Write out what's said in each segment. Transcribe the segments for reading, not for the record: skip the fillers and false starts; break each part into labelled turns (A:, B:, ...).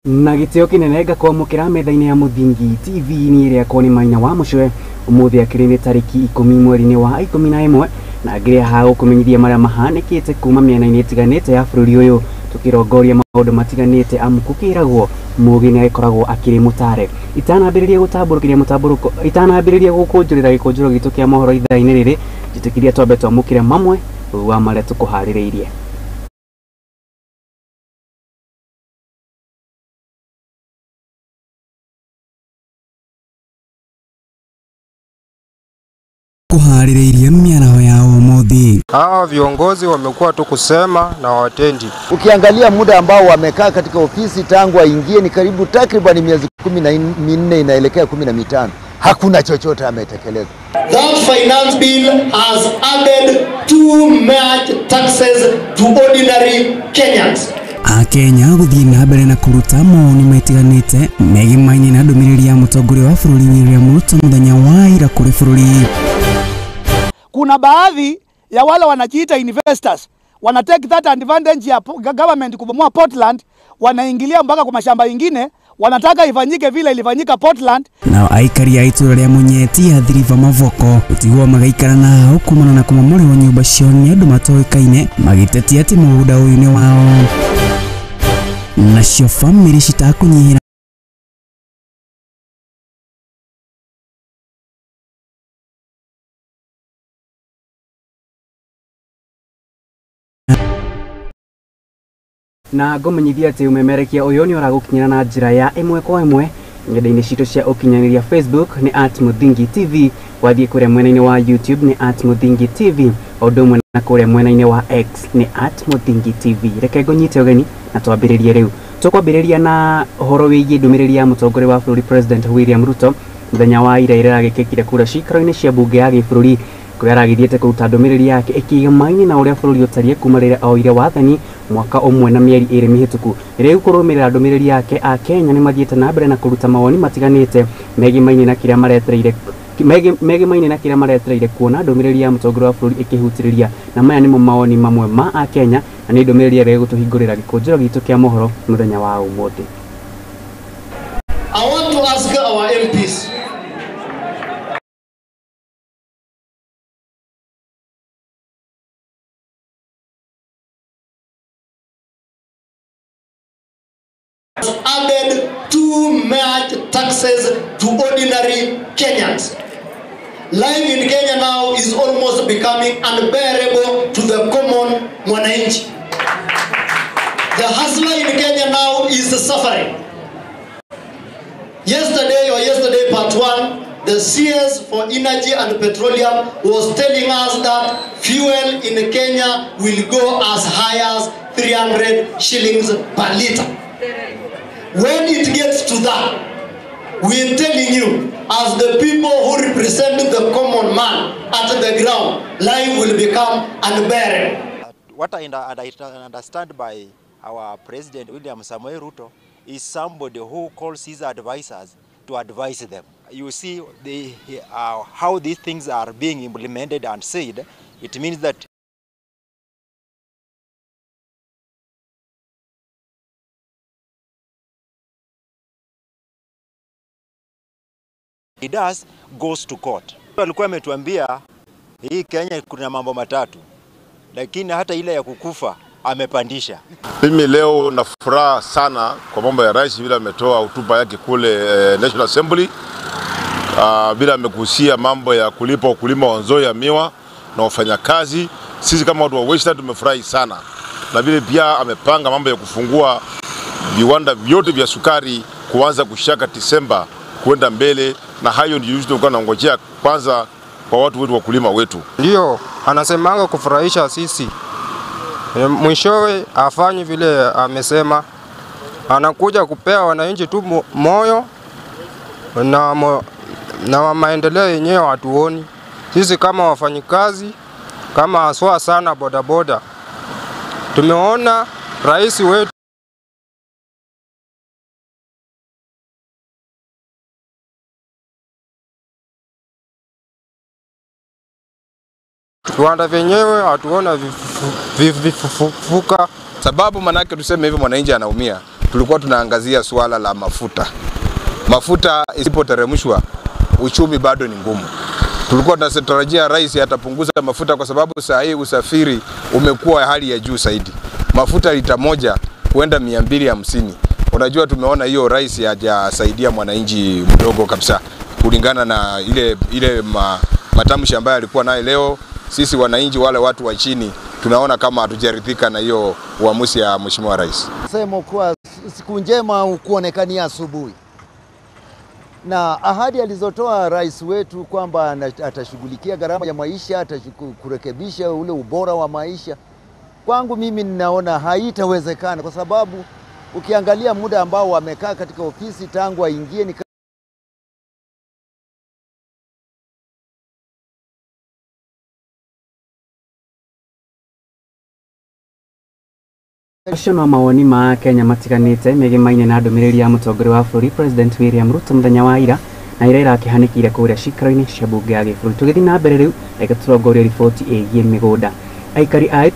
A: Na gitio kinenega kwa mukira metha-ini ya Muthingi TV ni iria koni maina wa mucwe umuthi akirine tariki 10 mweri-ini wa 11 na ngire Hahu kumenyithia maria mahanikite kuma miena-ini itiganite ya bururi uyu tukirongoria maundu matiganite amu kukiragwo mugini akoragwo akiri mutare itanambiriria gukunjurira gikunjuro gitu kia mohoro ithaa-ini riri jitikiria twambe twamukire mamwe wa maria tukuhaririirie. Kuhaririirie miarao ya umuthi.
B: Hawa viongozi wamekuwa tu kusema na watendi.
C: Ukiangalia muda ambao wamekaa katika ofisi tangu aingie ni karibu takriban miezi 14 inaelekea 15. Hakuna chochote ametekeleza.
D: That finance bill has added too much taxes to ordinary Kenyans.
A: Akenya guthii na mbere na kuruta maoni maitiganite megie maini na ndumiriri ya mutongoria wa bururi William Ruto muthenya wa ira kuri bururi.
E: Kuna baadhi ya wale wanajiita investors wana take that advantage ya government kubomoa Portland, wanaingilia mpaka kwa mashamba ingine, wanataka ifanyike vile ilifanyika Portland.
A: Na aikari ya itura ria Munyeti ya thiriva mavoko utigwo magaikara na Hahu kumana na kumomori wa nyumba cio ni andu matoikaine magitetia ati muda uyu ni wao nacio family citakunyihira. Na ngomenyithia ati umemerekia uyu ni uragukinyira na njira ya imwe kwa imwe ngenda-ini citu cia ukinyaniria Facebook ni @Muthingi TV, wathie kuria mwena-ini wa YouTube ni @Muthingi TV, odumwe na kuria mwena-ini wa X ni @Muthingi TV. Reke ngonyite ugeni na twambiririe riu. Tukwambiriria na horo wigie ndumiriri ya mutongoria wa bururi President William Ruto muthenya wa ira ira agikekire kura cikaro-ini cia bunge ya gibururi kuria aragithiete kuruta ndumiriri yake ikigemaini na uria bururi utarie kuma rira oire wathani mwaka umwe na mieri 2 mihituku. Riu kurumirira ndumiriri yake a Kenya ni mathiete na mbere na kuruta mawoni matiganite megimaini na kiria maretereire kuona ndumiriri ya mutongoria wa bururi ikihutiriria, na maya nimo mawoni mamwe ma a Kenya na ni ndumiriri ria gutuhingurira gikunjuro gitu kia mohoro muthenya wa umuthi.
D: I want to ask our MPs. Added too much taxes to ordinary Kenyans. Life in Kenya now is almost becoming unbearable to the common mwananchi. The hustler in Kenya now is suffering. Yesterday part 1, the CS for Energy and Petroleum was telling us that fuel in Kenya will go as high as 300 shillings per liter. When it gets to that, we're telling you, as the people who represent the common man at the ground, life will become unbearable.
B: What I understand by our President William Samoei Ruto is somebody who calls his advisors to advise them. You see how these things are being implemented and said. It means that he does goes to court. Alikuwa ametuambia hii Kenya kuna mambo matatu, lakini hata ile ya kukufa amepandisha.
F: Mimi leo na furaha sana kwa mambo ya rais vile ametoa hotuba yake kule National Assembly. Bila amegusia mambo ya kulipa ukulima wa nzoi ya miwa na wafanyakazi. Sisi kama watu wa Western tumefurahi sana. Na vile pia amepanga mambo ya kufungua viwanda vyote vya sukari kuanza kushaka Disemba kwenda mbele, na hayo ndio tulikuwa tunangojea kwanza kwa watu wetu wakulima wetu.
B: Ndio anasemanga kufurahisha sisi. Mwishowe afanye vile amesema. Anakuja kupea wananchi tu moyo na maendeleo yenyewe hatuoni. Sisi kama wafanyikazi, kama aswa sana bodaboda, tumeona rais wetu viwanda vyenyewe hatuona vifufuka.
F: Sababu manake tuseme hivyo mwananchi anaumia.
G: tulikuwa tunaangazia suala la mafuta. Mafuta isipoteremshwa, uchumi bado ni ngumu. Tulikuwa tunatarajia rais atapunguza mafuta kwa sababu saa hii usafiri umekuwa hali ya juu zaidi. Mafuta lita moja kuenda 250. Unajua tumeona hiyo rais hajasaidia mwananchi mdogo kabisa. Kulingana na ile matamshi ambayo alikuwa nayo leo, sisi wananchi wale watu wa chini tunaona kama hatujaridhika na hiyo uamuzi ya mheshimiwa rais.
C: Sema kwa siku njema kuonekania asubuhi. Na ahadi alizotoa rais wetu kwamba atashughulikia gharama ya maisha, atakurekebisha ule ubora wa maisha. Kwangu mimi ninaona haitawezekana kwa sababu ukiangalia muda ambao wamekaa katika ofisi tangu aingie ni
A: Acio no mawoni ma Kenya matiganite megimaine na ndumiriri ya mutongoria wa bũrũri President William Ruto muthenya wa ira na ira irakihanikire kuria cikaro-ini cia bunge ya gĩbũrũri. Tugithi na mbere riu reke turongorie riboti ĩgiĩ mĩgũnda. Aikari a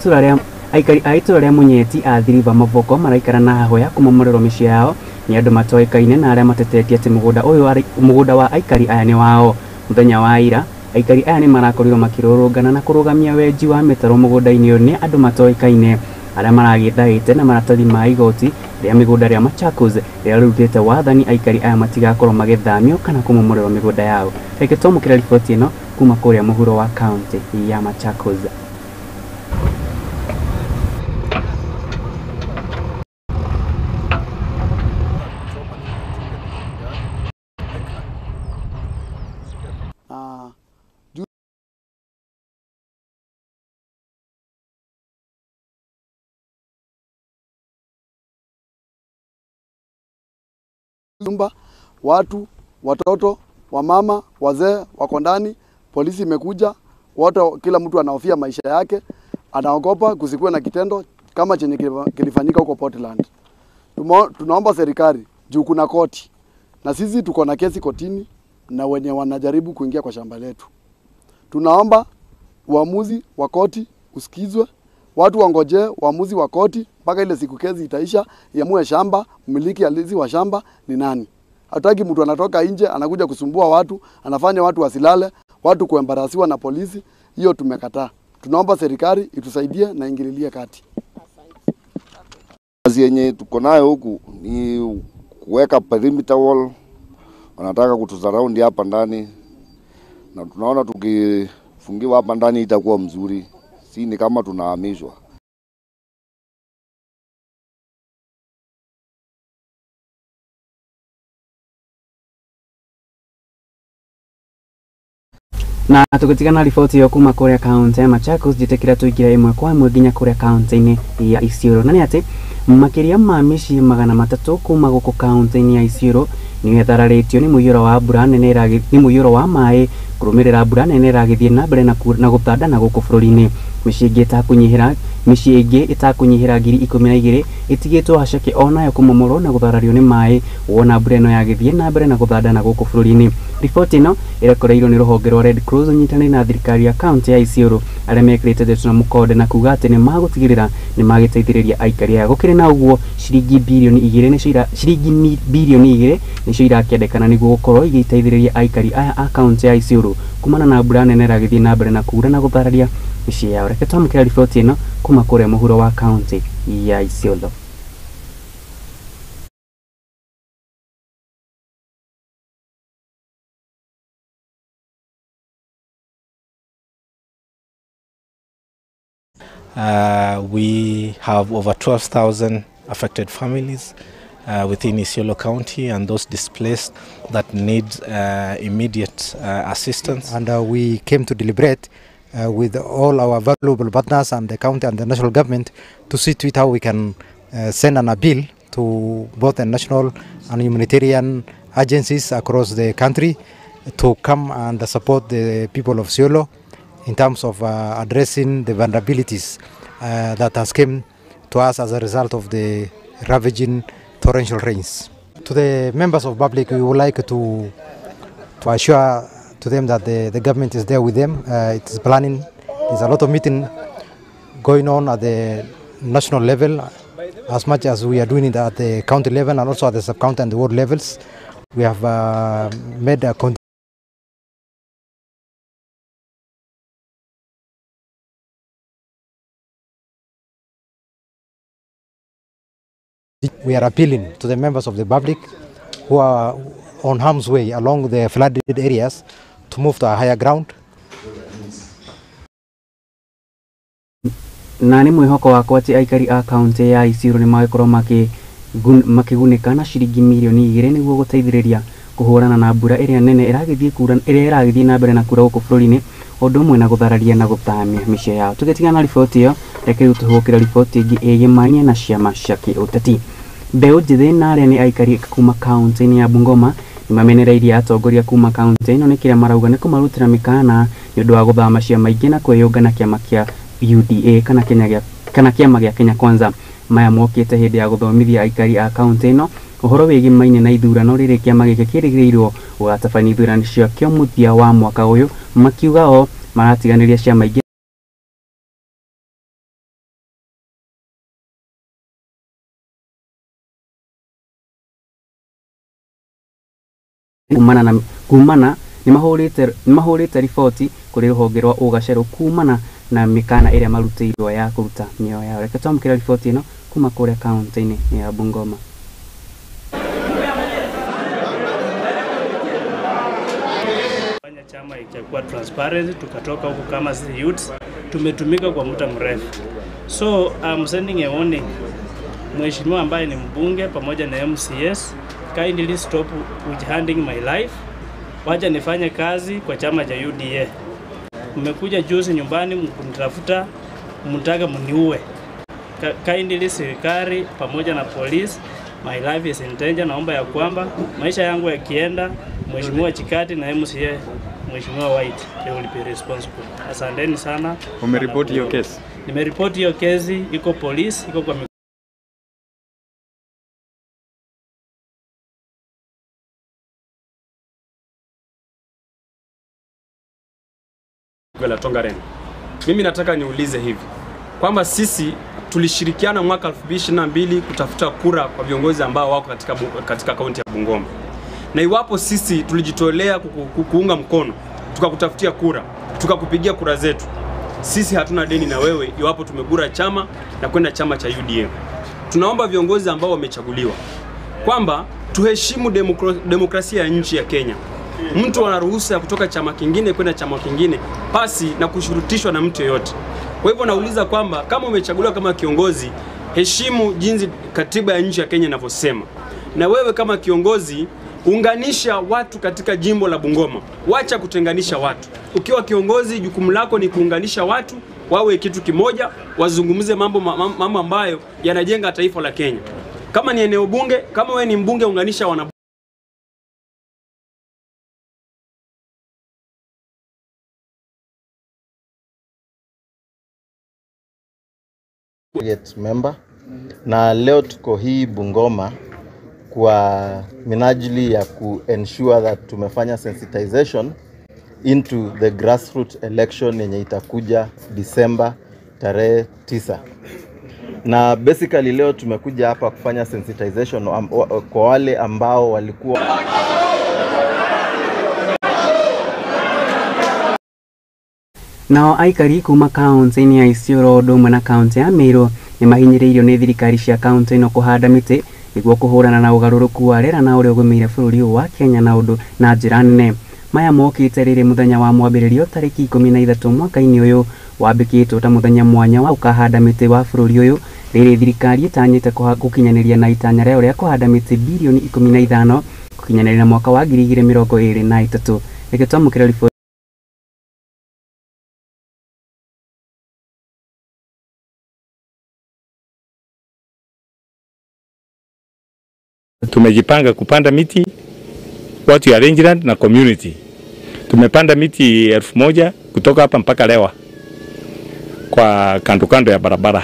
A: itũra ria Munyeti a Thiriva Mavoko maraikara na Hahu ya kumomorerwo mĩciĩ yao ni andu matoĩkaine na aria matetetie ati mũgũnda wa aikari aya ni wao. Muthenya wa ira aikari aya ni marakorirwo makirũrũngana na kũrũgamia wenji wa mĩtaro mũgũnda-inĩ ũyũ ni andu matoĩkaine aria maragĩthaĩte na maratathi ma igoti rĩa mĩgũnda rĩa Machakos rĩrĩa rĩrutĩte wathani aikari aya matigakorwo magĩthamio kana kũmomorerwo mĩgũnda yao. Reke twamũkĩre riboti ĩno kuma kũrĩa Mohoro wa kaunti ya Machakos.
E: Nyumba, watu, watoto, wamama, wazee wako ndani, polisi imekuja, wote kila mtu anahofia maisha yake, anaogopa kusikue na kitendo kama chenye kilifanyika huko Portland. Tunaomba serikali juu kuna koti na sisi tuko na kesi kotini na wenye wanajaribu kuingia kwa shamba letu. Tunaomba uamuzi wa koti usikizwe, watu wangoje uamuzi wa koti mpaka ile siku kesi itaisha, iamue shamba, mmiliki halisi wa shamba ni nani. Hataki mtu anatoka nje anakuja kusumbua watu, anafanya watu wasilale, watu kuembarasiwa na polisi. Hiyo tumekataa. Tunaomba serikali itusaidie na ingililie kati.
H: Kazi yenye tuko nayo huku ni kuweka perimeter wall. Wanataka kutusurround hapa ndani. Na tunaona tukifungiwa hapa ndani itakuwa mzuri. Si ni kama tunahamishwa.
A: Na tukitigana riboti yo kuma kuria kaunti ya Machakos jitekira tuigira imwe kwa imwe nginya kuria kaunti-ini ya Isiolo. Na ni ati makiria ma mĩciĩ 300 kuma guku kaunti-ini ya Isiolo ni wethararitio ni muiyuro wa mbura nene ni muiyuro wa maĩ kurumirira mbura nene iragithie na mbere na guthandana guku bũrũri-inĩ. Mĩciĩ ingĩ itakunyihira 12,000 itigitwo haceke onayo kumomorwo na gutharario ni maĩ wona mbura ĩno yagithie na mbere na guthandana guku bũrũri-inĩ. Riboti ĩno ĩrekoreirwo ni rũhonge rwa Red Cross ũnyitanĩire na thirikari ya kaunti ya Isiolo arĩa mekĩrĩte ndeto na mũkonde na kuga atĩ nĩ magũtigĩrĩra nĩ magĩteithĩrĩria aikari aya. Gũkĩrĩ na ũguo ciringi bilioni 2 nĩcio irakĩendekana nĩguo gũkorwo igĩteithĩrĩria aikari aya a kaunti ya Isiolo kumana na mbura nene ĩragĩthiĩ na mbere na kuura na gũthararia mĩciĩ yao. Reke twamũkĩre riboti ĩno kuma kũrĩa Mohoro wa kaunti ya Isiolo.
I: We have over 12,000 affected families within Isiolo County and those displaced that need immediate assistance.
J: And we came to deliberate with all our valuable partners and the county and the national government to see to it how we can send an appeal to both the national and humanitarian agencies across the country to come and support the people of Isiolo in terms of addressing the vulnerabilities that has come to us as a result of the ravaging torrential rains. To the members of public, we would like to assure to them that the government is there with them. It is planning. There's a lot of meeting going on at the national level as much as we are doing it at the county level and also at the sub-county and the ward levels. We have made a We are appealing to the members of the public who are on harm's way along the flooded areas to move to a higher ground.
A: Nani mwihoko wakwa ati aikari a county ya Isiolo ni magĩkorwo makĩgunĩka na ciringi milioni 2 nĩguo gũteithĩrĩria kũhũrana na mbura ĩrĩa nene ĩragĩthiĩ na mbere na kura gũkũ bũrũri-inĩ, ũndũ ũmwe na gũthararia na gũthamia mĩciĩ yao. Tũgĩtigana na riboti ĩyo, reke rĩu tũhũkĩre riboti ĩngĩ ĩgĩmania na ciama cia kĩũteti. Mbeũ njĩthĩ na arĩa nĩ aikari kuma kaunti-inĩ ya Bungoma nĩ mamenereirie atongoria kuma kaunti ĩno nĩ kĩrĩa marauga nĩ kũmarutĩra mĩkana nĩ ũndũ wa gũthama ciama ingĩ na kwĩyũnga na kĩama kĩa UDA kana kĩama gĩa Kenya Kwanza. Maya mokĩte hĩndĩ ya gũthomithia aikari a kaunti ĩno ũhoro wĩgiĩ maine na ithurano rĩrĩ kĩama gĩkĩ kĩrĩgĩrĩirwo gũgatabania ithurano ciakĩo mũthia wa mwaka ũyũ, makiuga o maratiganĩria ciama ingĩ kumana nĩ mahũrĩte riboti kũrĩ rũhonge rwa ũgacerũ kumana na mĩkana ĩrĩa marutĩirwo ya kũruta mĩoyo yao. Reke twamũkĩre riboti ĩno kuma kũrĩa kaunti-inĩ ya Bungoma.
K: Fanya chama ikakuwa transparent, tukatoka huku kama sisi youths tumetumika kwa muda mrefu. So I'm sending a warning. Mheshimiwa ambaye ni mbunge pamoja na MCS, kindly stop handing my life. Wacha nifanye kazi kwa chama cha UDA. Mmekuja juzi nyumbani mkunitafuta, mtaka mniue. Kindly serikali pamoja na police, my life is in danger. Naomba ya kwamba maisha yangu yakienda, Mheshimiwa Chikati na MCA Mheshimiwa White they will be responsible. Asanteni sana.
L: Umeripoti hiyo kesi?
K: Nimeripoti hiyo kesi, iko police, iko kwa
L: la Tongaren. Mimi nataka niulize hivi kwamba sisi tulishirikiana mwaka 2022 kutafuta kura kwa viongozi ambao wako katika kaunti ya Bungoma. Na iwapo sisi tulijitolea kuunga mkono, tukakutafutia kura, tukakupigia kura zetu, sisi hatuna deni na wewe iwapo tumegura chama na kwenda chama cha UDA. Tunaomba viongozi ambao wamechaguliwa kwamba tuheshimu demokrasia ya nchi ya Kenya. Mtu ana ruhusa ya kutoka chama kingine kwenda chama kingine pasi na kushurutishwa na mtu yeyote. Kwa hivyo nauliza kwamba kama umechaguliwa kama kiongozi, heshimu jinsi katiba ya nchi ya Kenya inavyosema. Na wewe kama kiongozi, unganisha watu katika jimbo la Bungoma. Wacha kutenganisha watu. Ukiwa kiongozi, jukumu lako ni kuunganisha watu, wawe kitu kimoja, wazungumze mambo ambayo yanajenga taifa la Kenya. Kama ni eneo bunge, kama wewe ni mbunge, unganisha wana
M: member na leo tuko hii Bungoma kwa minajili ya ensure that tumefanya sensitization into the grassroots election yenye itakuja December tarehe 9. Na basically leo tumekuja hapa kufanya sensitization kwa wale ambao walikuwa
A: nao aikari kuma kaunti-inĩ ya Isiolo ũndũ ũmwe na kaunti ya Meru nĩ mahinyĩrĩirio nĩ thirikari cia kaunti ĩno kũhanda mĩtĩ nĩguo kũhũrana na ũgarũrũku wa rĩera na ũrĩa ũgũmĩire bũrũri ũyũ wa Kenya na njĩra nene. Maya mokĩte rĩrĩ mũthenya wa mwambĩrĩrio tarĩki 13 mwaka-inĩ ũyũ wambĩkĩtwo ta mũthenya mwanya wa ũkahanda mĩtĩ wa bũrũri ũyũ, rĩrĩ thirikari ĩtanyĩte gũkinyanĩria na itanya rĩayo rĩa kũhanda mĩtĩ bilioni 15 gũkinyanĩria na mwaka wa 2023. Reke twamũkĩre riboti.
N: Tumejipanga kupanda miti watu ya rangeland na community. Tumepanda miti 1000 kutoka hapa mpaka Lewa kwa kando ya barabara.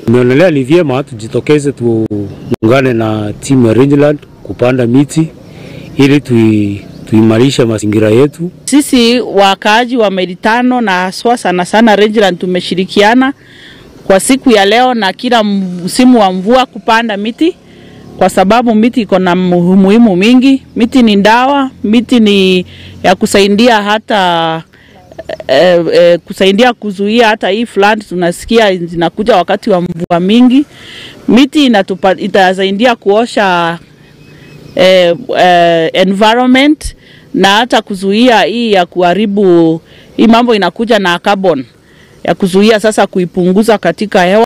O: Tumeonelea ni vyema tujitokeze tuungane na timu ya rangeland kupanda miti ili tuimarisha mazingira yetu.
P: Sisi wakaaji wa Meritano na haswa sana rangeland tumeshirikiana kwa siku ya leo na kila msimu wa mvua kupanda miti, kwa sababu miti iko na muhimu mingi. Miti ni dawa, miti ni ya kusaidia hata kusaidia kuzuia hata hii flood tunasikia zinakuja wakati wa mvua mingi. Miti itasaidia kuosha environment na hata kuzuia hii ya kuharibu hii mambo inakuja na carbon ya kuzuia sasa kuipunguza katika hewa.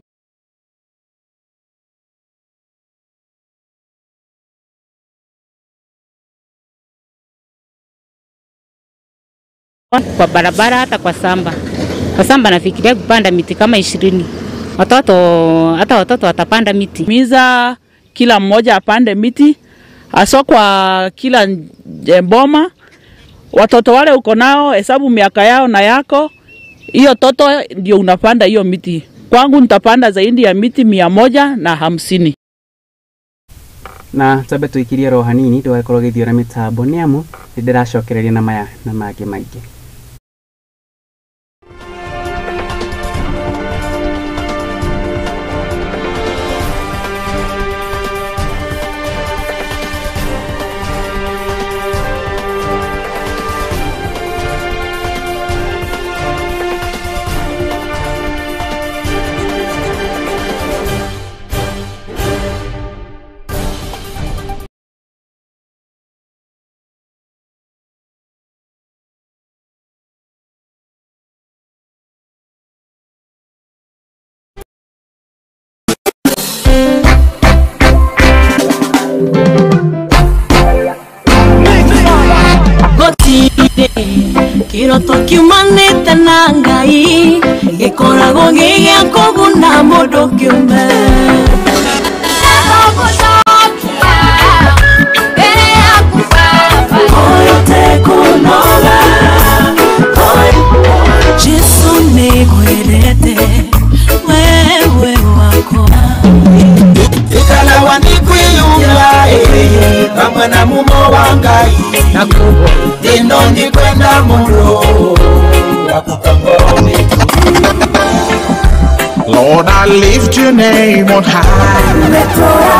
Q: Kwa barabara hata kwa samba. Kwa samba nafikiria kupanda miti kama 20. Watoto watapanda miti.
P: Miza kila mmoja apande miti. Hasa kwa kila boma. Watoto wale uko nao hesabu miaka yao na yako. Hiyo toto ndio unapanda hiyo miti. Kwangu nitapanda zaidi ya miti 150.
A: Na tabe tuikiria rohanini ndwakorwo githiora mitambo niamu ndiracokereria na maya na mangĩ maingĩ.
R: Kiroto kiumanite na Ngai gikoragwo gigĩa kũguna mũndũ kĩũmbe. Jesu nĩngwendete wewe wako
S: ikalawa nikwiyumba kamwe na mumo wa Ngai nakubo ndindo ndikwenda muno wakukangone.
T: Lord, I lift your name on high.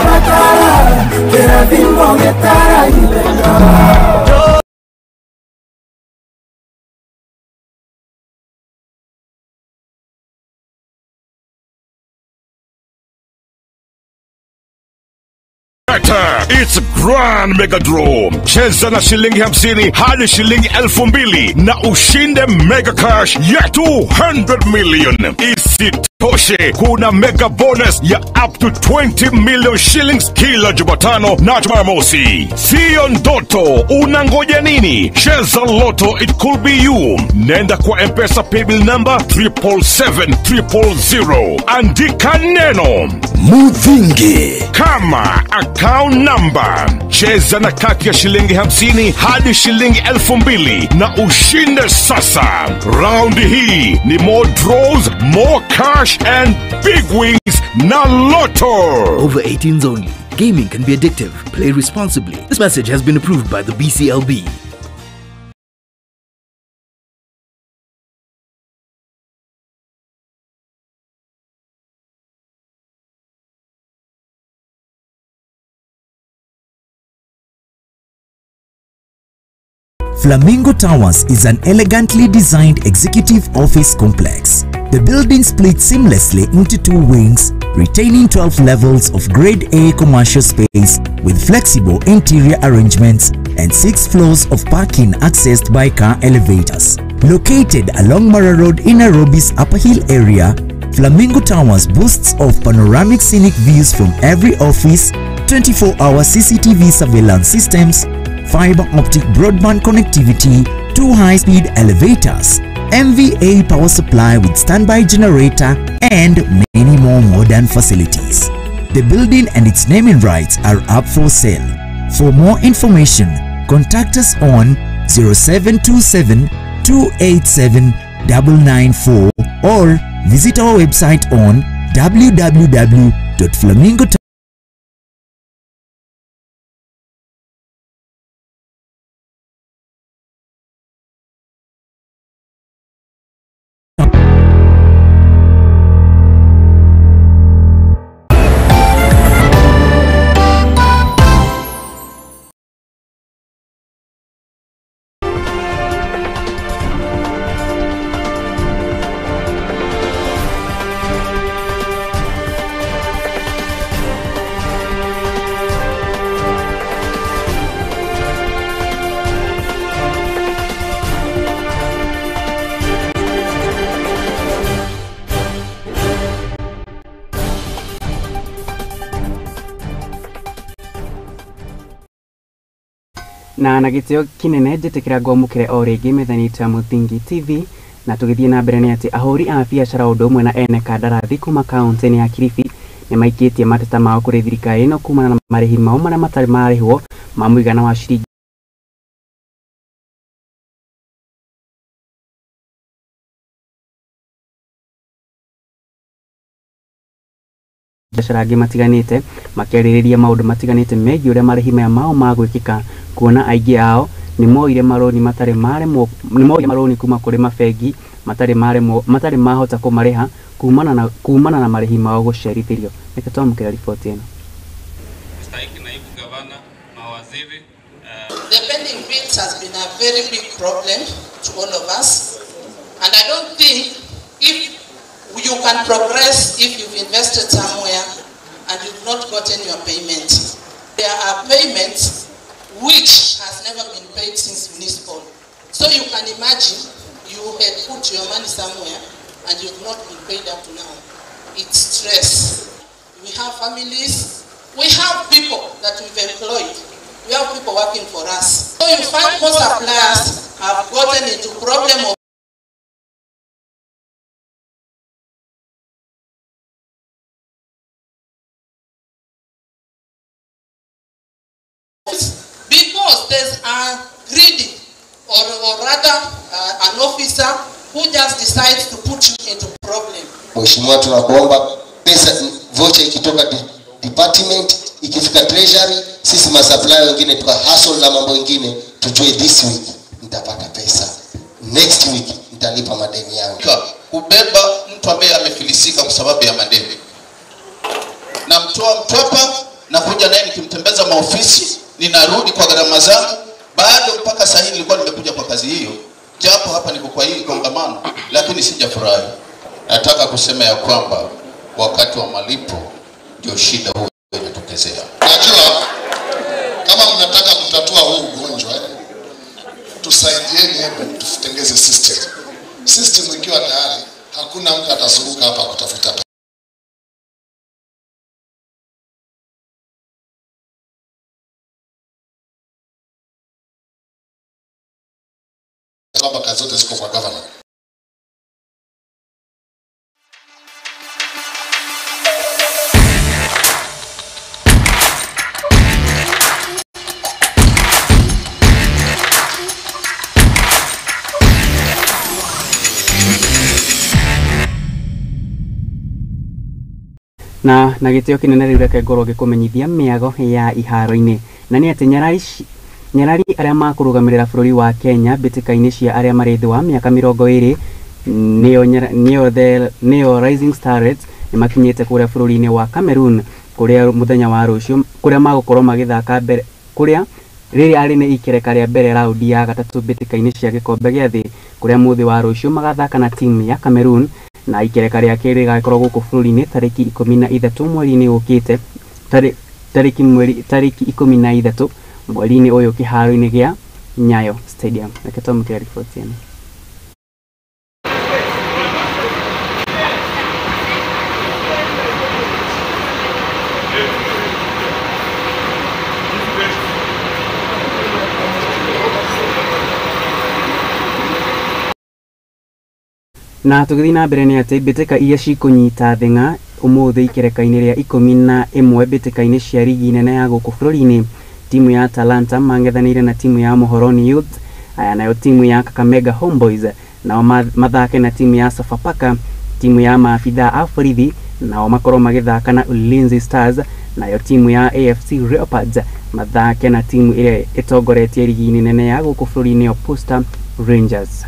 U: It's Grand Mega Draw. Cheza na shilingi 50 hadi shilingi 2000 na ushinde Mega Cash ya 200 million. Isitoshe, kuna Mega Bonus ya up to 20 million shillings kila Jumatano na Jumamosi. Sio ndoto, unangoja nini? Cheza Lotto, it could be you. Nenda kwa M-Pesa paybill number 777 andika neno Mudhingi kama account number. Cheza na kati ya shilingi 50 hadi shilingi 2000 na ushinde sasa. Round hii ni more draws, more cash and big wins na Lotto.
V: Over 18s only. Gaming can be addictive. Play responsibly. This message has been approved by the BCLB.
W: Flamingo Towers is an elegantly designed executive office complex. The building splits seamlessly into 2 wings, retaining 12 levels of grade A commercial space with flexible interior arrangements and 6 floors of parking accessed by car elevators. Located along Mara Road in Nairobi's Upper Hill area, Flamingo Towers boasts of panoramic scenic views from every office, 24-hour CCTV surveillance systems, fiber optic broadband connectivity, 2 high-speed elevators, MVA power supply with standby generator, and many more modern facilities. The building and its naming rights are up for sale. For more information, contact us on 0727 287 994 or visit our website on www.flamingo.
A: na gitio kinene jitikira ngomukire o ringi methanita Muthingi TV na tugithie na mbere ni ati ahuri a biacara undu umwe na ene kandarathi kuma kaunti ya Kilifi ni maikitie mateta mao kuri thirikari no kumana na marihi mao maria matari marihwo ma muigana wa shiringi biacara angi matiganite makĩarĩrĩria maũndũ matiganite megiĩ ũrĩa marĩhi mao magwĩkĩka kuona aingĩ ao ni moire maroni matari maroni kuma kuri mabengi matari mahota kumariha kumana na marihi mao gũcerithirio. Reke twamũkĩra riboti ĩno.
B: The pending bills has been a very big problem to all of us, and I don't think if you can progress if you've invested somewhere and you've not gotten your payment. There are payments which has never been paid since municipal. So you can imagine you had put your money somewhere and you've not been paid up to now. It's stress. We have families, we have people that we've employed. We have people working for us. So you find most suppliers have gotten into problem of because there's a greedy or rather an officer who just decides to put you into problem.
D: Mheshimiwa, tunakuomba pesa voucher ikitoka department ikifika treasury, sisi masupplier wengine tuka hustle na mambo mengine, tujue this week nitapata pesa, next week nitalipa madeni yangu.
F: Kubeba mtu ambaye amefilisika kwa sababu ya madeni, na mtoa mtopa na kuja naye nikimtembeza maofisi, ninarudi kwa gharama zangu. Bado mpaka sasa hivi nilikuwa nimekuja kwa kazi hiyo, japo hapa niko kwa hii kongamano, lakini sijafurahi. Nataka kusema ya kwamba wakati wa malipo ndio shida huo inatokezea.
X: Najua kama mnataka kutatua huu ugonjwa, tusaidieni, hebu tutengeze system. System ikiwa tayari, hakuna mtu atazunguka hapa kutafuta kwamba kazi zote ziko kwa government.
A: na gitio kinene riu reke ngorwo gikumenyithia miago ya iharo-ini na ni ati nyarari aria makurugamirira bururi wa Kenya bitikaini cia aria mari thi wa miaka 20 neo Rising Stars ni makinyite kuria bururi-ini wa Cameroon kuria muthenya wa rucio kuria magukorwo magithaka mbere kuria riri ari ni ikereka ria mbere raundi ya gatatu bitikaini cia gikombe gia thi kuria muthi wa rucio magathaka na timu ya Cameroon na ikereka ria kiri gakorwo guku bururi-ini tariki 13 mweri-ini ukite tariki 13 mweri-ini uyu kiharo-ini gia Nyayo Stadium. Reke twamũkĩre riboti ĩno. Na tugithi na mbere ni ati bitika iria cikunyita thenga umuthi ikereka-ini ria 11 bitika-ini cia rigi nene ya guku bururi-ini. Timu ya Talanta mangethanire na timu ya Mohoro Youth, nayo timu ya Kakamega Homeboys nao mathake na timu ya Sofapaka, timu ya maafitha a borithi nao makorwo magithaka na Ulinzi Stars, nayo timu ya AFC Leopards mathake na timu ile itongoretie ligi nene ya guku bururi-ini ya Posta Rangers.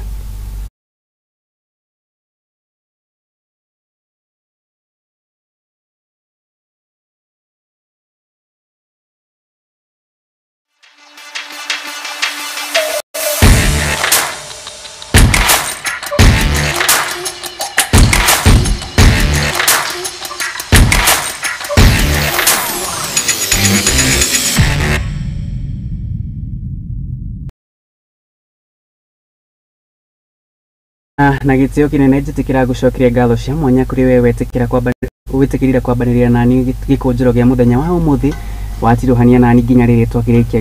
A: Na gitio kinene jitikira gucokeria ngatho cia mwanya kuri we wetikirira kwambanirira nani Gikunjuro gia muthenya wa umuthi watiruhania nani nginya rĩrĩa twakĩrĩkia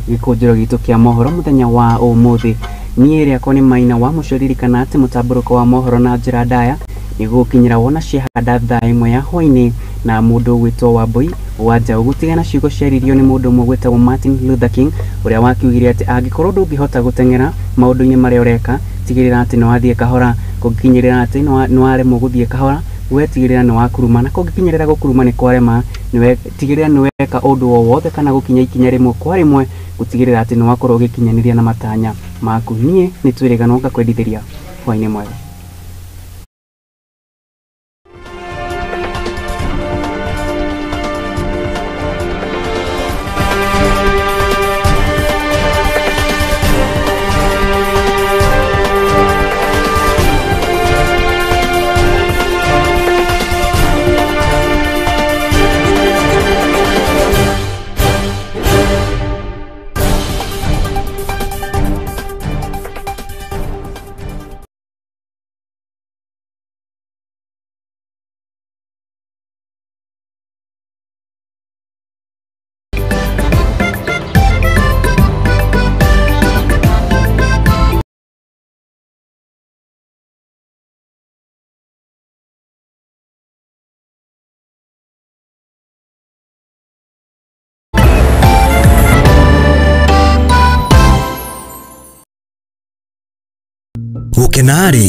A: gĩkũnjũro gitũ kĩa mohoro mũthenya wa ũmũthĩ. Niĩ rĩakwa nĩ Maina wa mũcoririkana atĩ mũtambũrũko wa mohoro na njĩra ndaya nĩgũkinyĩra wona ciahanda thaa 1 ya hwainĩ na mũndũ gwĩtwo Wambui wanja ũgũtigana ciugo ciaririo nĩ mũndũ ũmwe gwĩtagwo Martin Luther King ũrĩa wakiugire atĩ angĩkorwo ndũngĩhota gũteng'era maũndũ-inĩ marĩa ũreka tigĩrĩra atĩ nĩ wathiĩ kahora, kũngĩkinyĩrĩra atĩ nĩ waremwo gũthiĩ kahora wetigĩrĩra nĩ wakuruma, na kũngĩkinyĩrĩra gũkuruma nĩ kwarema tigĩrĩra nĩ weka ũndũ o wothe kana gũkinya ikinya rĩmwe kwa rĩmwe gũtigĩrĩra atĩ nĩ wakorwo ũgĩkinyanĩria na matanya maku. Niĩ nĩ twĩrĩgano ngakwendithĩria hwainĩ mwega.
W: Ukenari